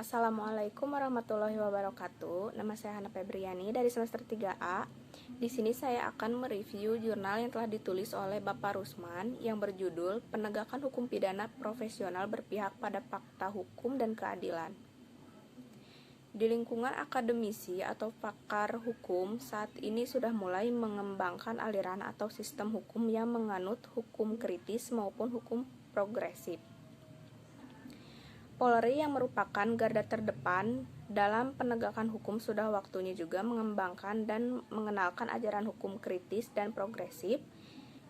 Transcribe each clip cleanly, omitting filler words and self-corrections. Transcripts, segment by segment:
Assalamualaikum warahmatullahi wabarakatuh. Nama saya Hana Febriani dari semester 3A. Di sini saya akan mereview jurnal yang telah ditulis oleh Bapak Rusman yang berjudul Penegakan Hukum Pidana Profesional Berpihak pada Fakta Hukum dan Keadilan. Di lingkungan akademisi atau pakar hukum, saat ini sudah mulai mengembangkan aliran atau sistem hukum yang menganut hukum kritis maupun hukum progresif. Polri yang merupakan garda terdepan dalam penegakan hukum sudah waktunya juga mengembangkan dan mengenalkan ajaran hukum kritis dan progresif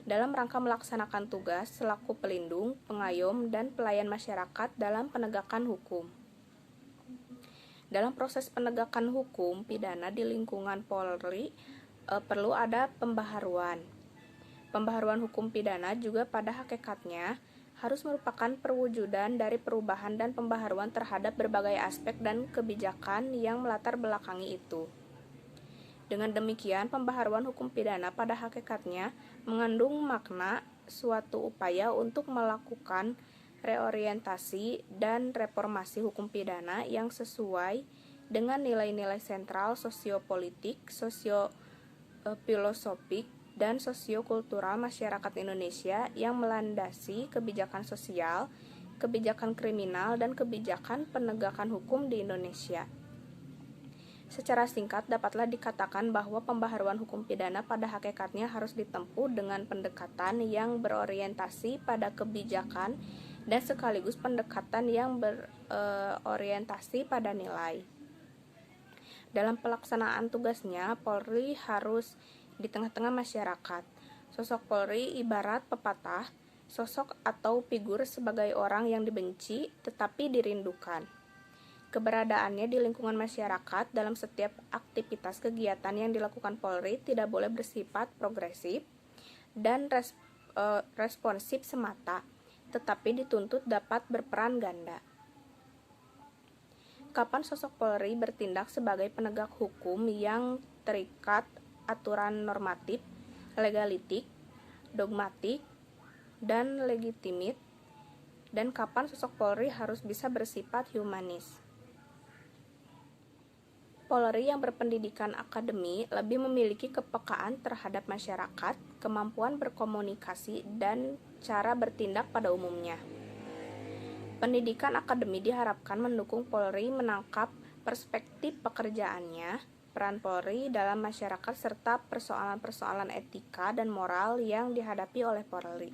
dalam rangka melaksanakan tugas selaku pelindung, pengayom, dan pelayan masyarakat dalam penegakan hukum. Dalam proses penegakan hukum pidana di lingkungan Polri perlu ada pembaharuan. Pembaharuan hukum pidana juga pada hakikatnya harus merupakan perwujudan dari perubahan dan pembaharuan terhadap berbagai aspek dan kebijakan yang melatar belakangi itu. Dengan demikian, pembaharuan hukum pidana pada hakikatnya mengandung makna suatu upaya untuk melakukan reorientasi dan reformasi hukum pidana yang sesuai dengan nilai-nilai sentral sosiopolitik, sosiofilosofik, dan sosiokultural masyarakat Indonesia yang melandasi kebijakan sosial, kebijakan kriminal, dan kebijakan penegakan hukum di Indonesia. Secara singkat, dapatlah dikatakan bahwa pembaharuan hukum pidana pada hakikatnya harus ditempuh dengan pendekatan yang berorientasi pada kebijakan dan sekaligus pendekatan yang berorientasi pada nilai. Dalam pelaksanaan tugasnya, Polri harus di tengah-tengah masyarakat. Sosok Polri ibarat pepatah, sosok atau figur sebagai orang yang dibenci tetapi dirindukan. Keberadaannya di lingkungan masyarakat dalam setiap aktivitas kegiatan yang dilakukan Polri tidak boleh bersifat progresif dan responsif semata, tetapi dituntut dapat berperan ganda. Kapan sosok Polri bertindak sebagai penegak hukum yang terikat aturan normatif, legalitik, dogmatik, dan legitimit, dan kapan sosok Polri harus bisa bersifat humanis. Polri yang berpendidikan akademi lebih memiliki kepekaan terhadap masyarakat, kemampuan berkomunikasi, dan cara bertindak pada umumnya. Pendidikan akademi diharapkan mendukung Polri menangkap perspektif pekerjaannya, peran Polri dalam masyarakat, serta persoalan-persoalan etika dan moral yang dihadapi oleh Polri.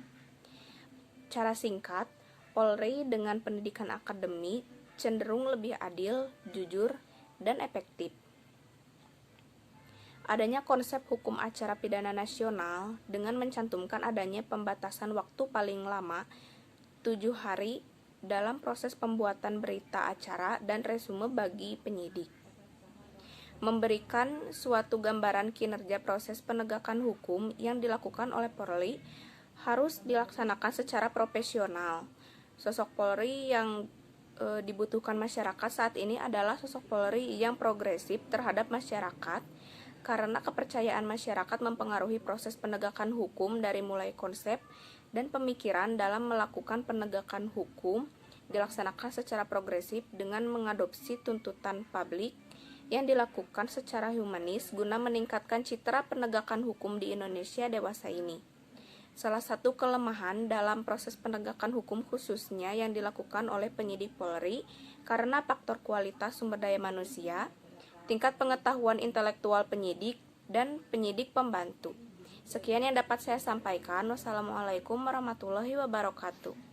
Cara singkat, Polri dengan pendidikan akademi cenderung lebih adil, jujur, dan efektif. Adanya konsep hukum acara pidana nasional dengan mencantumkan adanya pembatasan waktu paling lama 7 hari dalam proses pembuatan berita acara dan resume bagi penyidik. Memberikan suatu gambaran kinerja proses penegakan hukum yang dilakukan oleh Polri harus dilaksanakan secara profesional. Sosok Polri yang dibutuhkan masyarakat saat ini adalah sosok Polri yang progresif terhadap masyarakat, karena kepercayaan masyarakat mempengaruhi proses penegakan hukum dari mulai konsep dan pemikiran dalam melakukan penegakan hukum dilaksanakan secara progresif dengan mengadopsi tuntutan publik yang dilakukan secara humanis guna meningkatkan citra penegakan hukum di Indonesia dewasa ini. Salah satu kelemahan dalam proses penegakan hukum khususnya yang dilakukan oleh penyidik Polri karena faktor kualitas sumber daya manusia, tingkat pengetahuan intelektual penyidik, dan penyidik pembantu. Sekian yang dapat saya sampaikan. Wassalamualaikum warahmatullahi wabarakatuh.